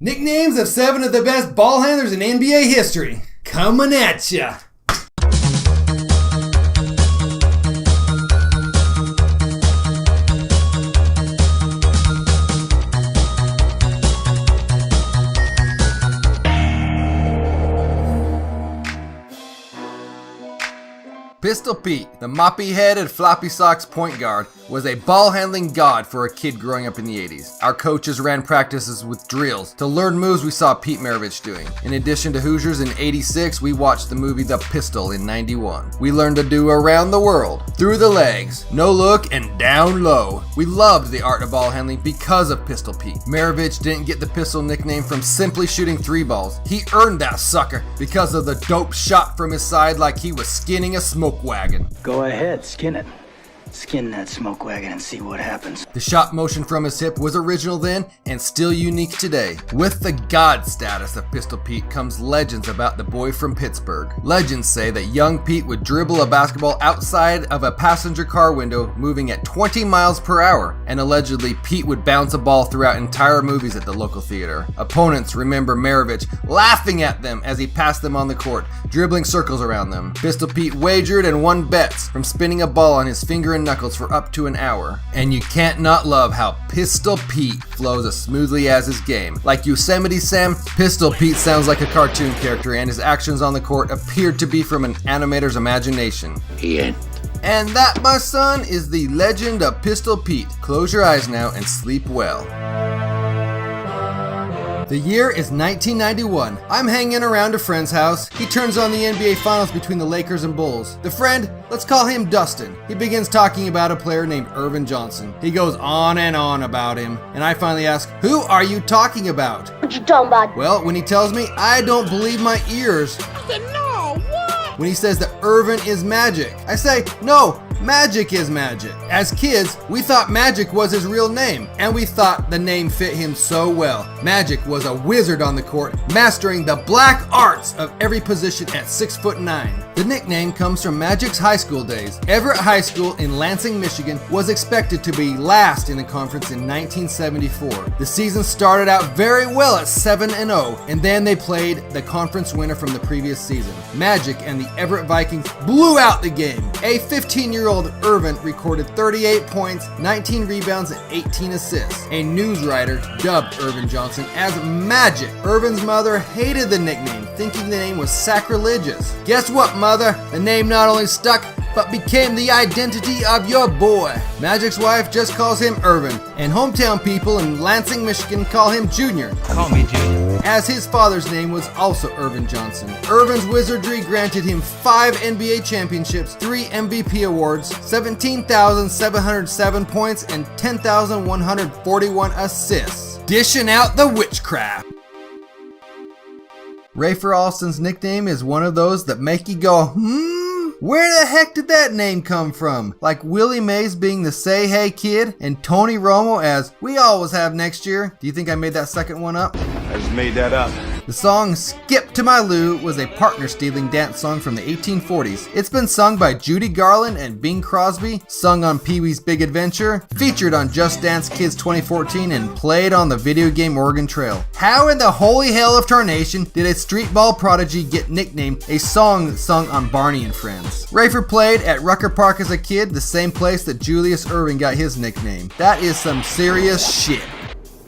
Nicknames of 7 of the best ball handlers in NBA history. Coming at ya. Pistol Pete, the moppy-headed, floppy-socks point guard, was a ball-handling god for a kid growing up in the 80s. Our coaches ran practices with drills to learn moves we saw Pete Maravich doing. In addition to Hoosiers in 86, we watched the movie The Pistol in 91. We learned to do around the world, through the legs, no look, and down low. We loved the art of ball handling because of Pistol Pete. Maravich didn't get the pistol nickname from simply shooting 3 balls. He earned that sucker because of the dope shot from his side like he was skinning a smoke wagon. Go ahead, skin it. Skin that smoke wagon and see what happens. The shot motion from his hip was original then and still unique today. With the god status of Pistol Pete comes legends about the boy from Pittsburgh. Legends say that young Pete would dribble a basketball outside of a passenger car window moving at 20 miles per hour, and allegedly Pete would bounce a ball throughout entire movies at the local theater. Opponents remember Maravich laughing at them as he passed them on the court, dribbling circles around them. Pistol Pete wagered and won bets from spinning a ball on his finger and knuckles for up to an hour. And you can't not love how Pistol Pete flows as smoothly as his game. Like Yosemite Sam, Pistol Pete sounds like a cartoon character, and his actions on the court appeared to be from an animator's imagination. He ain't. And that, my son, is the legend of Pistol Pete. Close your eyes now and sleep well. The year is 1991. I'm hanging around a friend's house. He turns on the NBA Finals between the Lakers and Bulls. The friend, let's call him Dustin. He begins talking about a player named Earvin Johnson. He goes on and on about him, and I finally ask, who are you talking about? What you talking about? Well, when he tells me, I don't believe my ears. I said, no, what? When he says that Earvin is magic, I say, no, Magic is Magic. As kids, we thought Magic was his real name, and we thought the name fit him so well. Magic was a wizard on the court, mastering the black arts of every position at 6'9". The nickname comes from Magic's high school days. Everett High School in Lansing, Michigan was expected to be last in the conference in 1974. The season started out very well at 7-0, and then they played the conference winner from the previous season. Magic and the Everett Vikings blew out the game. A 15-year-old Earvin recorded 38 points, 19 rebounds, and 18 assists. A news writer dubbed Earvin Johnson as Magic. Earvin's mother hated the nickname, thinking the name was sacrilegious. Guess what, mother? The name not only stuck, but became the identity of your boy. Magic's wife just calls him Earvin, and hometown people in Lansing, Michigan call him Junior. Call me Junior. As his father's name was also Earvin Johnson. Earvin's wizardry granted him 5 NBA championships, 3 MVP awards, 17,707 points, and 10,141 assists. Dishing out the witchcraft. Rafer Alston's nickname is one of those that make you go, where the heck did that name come from? Like Willie Mays being the Say Hey Kid and Tony Romo as We Always Have Next Year. Do you think I made that second one up? I just made that up. The song Skip to My Lou was a partner-stealing dance song from the 1840s. It's been sung by Judy Garland and Bing Crosby, sung on Pee-wee's Big Adventure, featured on Just Dance Kids 2014, and played on the video game Oregon Trail. How in the holy hell of tarnation did a street ball prodigy get nicknamed a song sung on Barney and Friends? Rafer played at Rucker Park as a kid, the same place that Julius Erving got his nickname. That is some serious shit.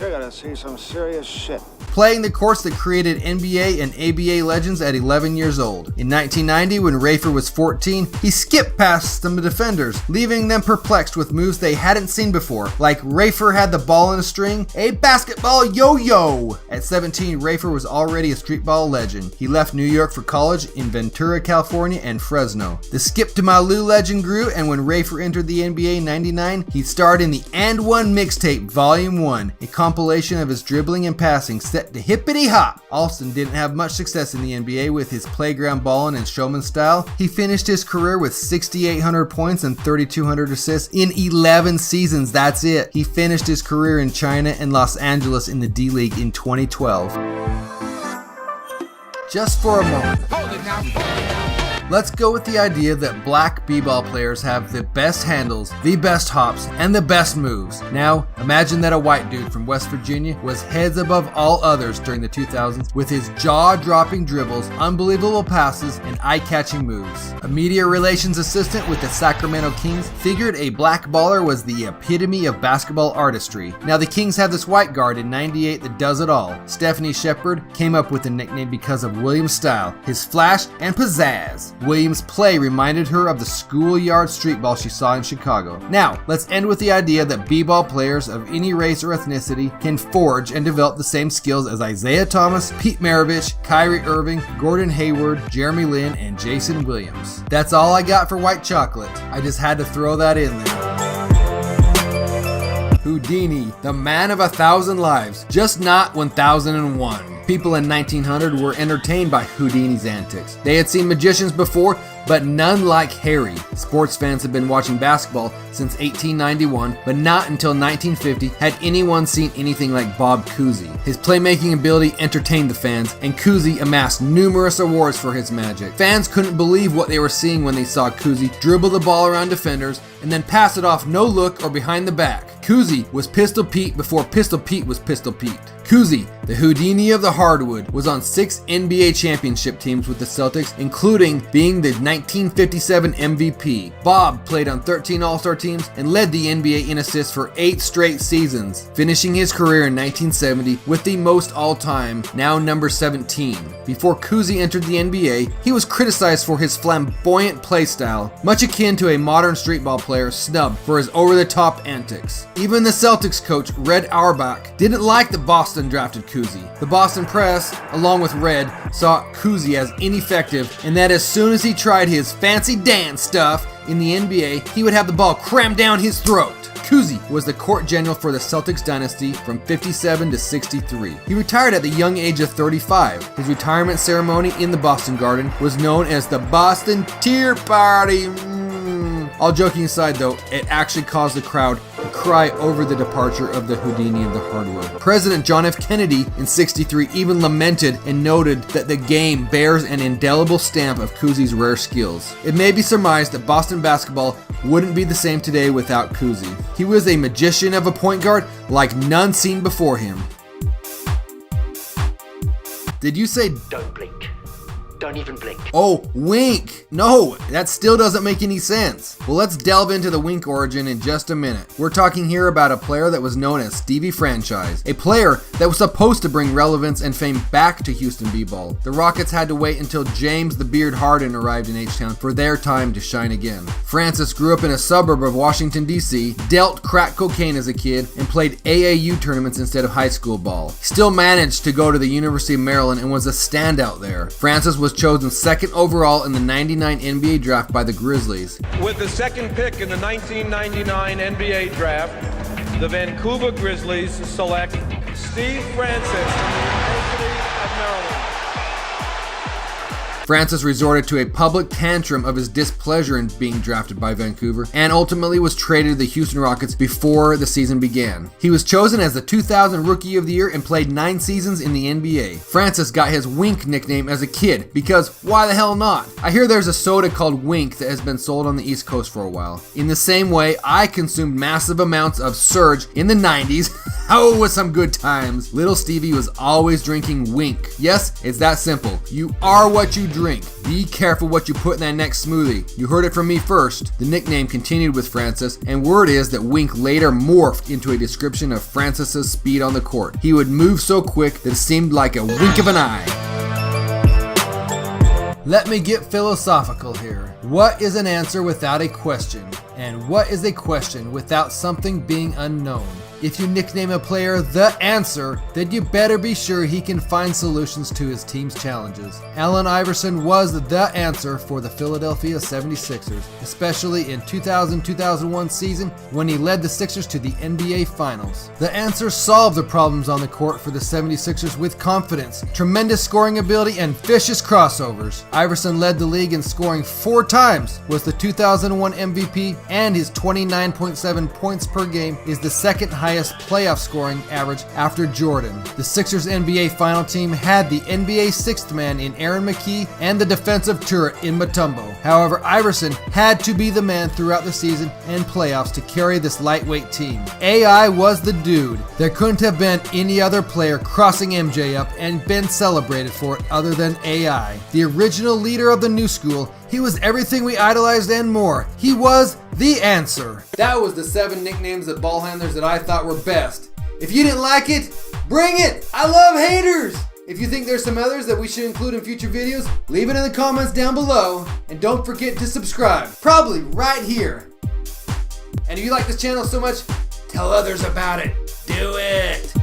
You're gonna see some serious shit. Playing the courts that created NBA and ABA legends at 11 years old. In 1990, when Rafer was 14, he skipped past some defenders, leaving them perplexed with moves they hadn't seen before, like Rafer had the ball in a string, a basketball yo-yo. At 17, Rafer was already a streetball legend. He left New York for college in Ventura, California, and Fresno. The Skip to My Lou legend grew, and when Rafer entered the NBA in 99, he starred in the And One Mixtape Volume 1, a compilation of his dribbling and passing set to hippity hop. Alston didn't have much success in the NBA with his playground ballin' and showman style. He finished his career with 6,800 points and 3,200 assists in 11 seasons. That's it. He finished his career in China and Los Angeles in the D-League in 2012. Just for a moment. Let's go with the idea that black b-ball players have the best handles, the best hops, and the best moves. Now, imagine that a white dude from West Virginia was heads above all others during the 2000s with his jaw-dropping dribbles, unbelievable passes, and eye-catching moves. A media relations assistant with the Sacramento Kings figured a black baller was the epitome of basketball artistry. Now, the Kings have this white guard in '98 that does it all. Stephanie Shepard came up with the nickname because of Williams' style, his flash and pizzazz. Williams' play reminded her of the schoolyard street ball she saw in Chicago. Now, let's end with the idea that b-ball players of any race or ethnicity can forge and develop the same skills as Isaiah Thomas, Pete Maravich, Kyrie Irving, Gordon Hayward, Jeremy Lin, and Jason Williams. That's all I got for white chocolate. I just had to throw that in there. Houdini, the man of 1,000 lives, just not 1001. People in 1900 were entertained by Houdini's antics. They had seen magicians before, but none like Harry. Sports fans had been watching basketball since 1891, but not until 1950 had anyone seen anything like Bob Cousy. His playmaking ability entertained the fans, and Cousy amassed numerous awards for his magic. Fans couldn't believe what they were seeing when they saw Cousy dribble the ball around defenders and then pass it off no look or behind the back. Cousy was Pistol Pete before Pistol Pete was Pistol Pete. Cousy, the Houdini of the Hardwood, was on 6 NBA championship teams with the Celtics, including being the 1957 MVP. Bob played on 13 All-Star teams and led the NBA in assists for 8 straight seasons, finishing his career in 1970 with the most all-time, now number 17. Before Cousy entered the NBA, he was criticized for his flamboyant play style, much akin to a modern streetball player snubbed for his over-the-top antics. Even the Celtics coach, Red Auerbach, didn't like that Boston drafted Cousy. The Boston press, along with Red, saw Cousy as ineffective and that as soon as he tried his fancy dance stuff in the NBA, he would have the ball crammed down his throat. Cousy was the court general for the Celtics dynasty from 57 to 63. He retired at the young age of 35. His retirement ceremony in the Boston Garden was known as the Boston Tea Party. All joking aside though, it actually caused the crowd to cry over the departure of the Houdini of the Hardwood. President John F. Kennedy in 63 even lamented and noted that the game bears an indelible stamp of Cousy's rare skills. It may be surmised that Boston basketball wouldn't be the same today without Cousy. He was a magician of a point guard like none seen before him. Did you say Don't blink. Don't even blink. Oh, wink! No, that still doesn't make any sense. Well, let's delve into the wink origin in just a minute. We're talking here about a player that was known as Stevie Franchise, a player that was supposed to bring relevance and fame back to Houston b-ball. The Rockets had to wait until James the Beard Harden arrived in H-Town for their time to shine again. Francis grew up in a suburb of Washington, D.C., dealt crack cocaine as a kid, and played AAU tournaments instead of high school ball. He still managed to go to the University of Maryland and was a standout there. Francis was chosen second overall in the '99 NBA draft by the Grizzlies. With the second pick in the 1999 NBA draft, the Vancouver Grizzlies select Steve Francis from the University of Maryland. Francis resorted to a public tantrum of his displeasure in being drafted by Vancouver and ultimately was traded to the Houston Rockets before the season began. He was chosen as the 2000 Rookie of the Year and played 9 seasons in the NBA. Francis got his Wink nickname as a kid because why the hell not? I hear there's a soda called Wink that has been sold on the East Coast for a while. In the same way, I consumed massive amounts of Surge in the 90s. Oh, with some good times. Little Stevie was always drinking Wink. Yes, it's that simple. You are what you drink. Be careful what you put in that next smoothie. You heard it from me first. The nickname continued with Francis, and word is that Wink later morphed into a description of Francis's speed on the court. He would move so quick that it seemed like a wink of an eye. Let me get philosophical here. What is an answer without a question? And what is a question without something being unknown? If you nickname a player The Answer, then you better be sure he can find solutions to his team's challenges. Allen Iverson was the answer for the Philadelphia 76ers, especially in 2000-2001 season when he led the Sixers to the NBA Finals. The Answer solved the problems on the court for the 76ers with confidence, tremendous scoring ability, and vicious crossovers. Iverson led the league in scoring 4 times, was the 2001 MVP, and his 29.7 points per game is the second highest highest playoff scoring average after Jordan. The Sixers NBA final team had the NBA sixth man in Aaron McKie and the defensive turret in Mutombo. However, Iverson had to be the man throughout the season and playoffs to carry this lightweight team. AI was the dude. There couldn't have been any other player crossing MJ up and been celebrated for it other than AI. The original leader of the new school, he was everything we idolized and more. He was the answer. That was the 7 nicknames of ball handlers that I thought were best. If you didn't like it, bring it! I love haters! If you think there's some others that we should include in future videos, leave it in the comments down below. And don't forget to subscribe, probably right here. And if you like this channel so much, tell others about it. Do it!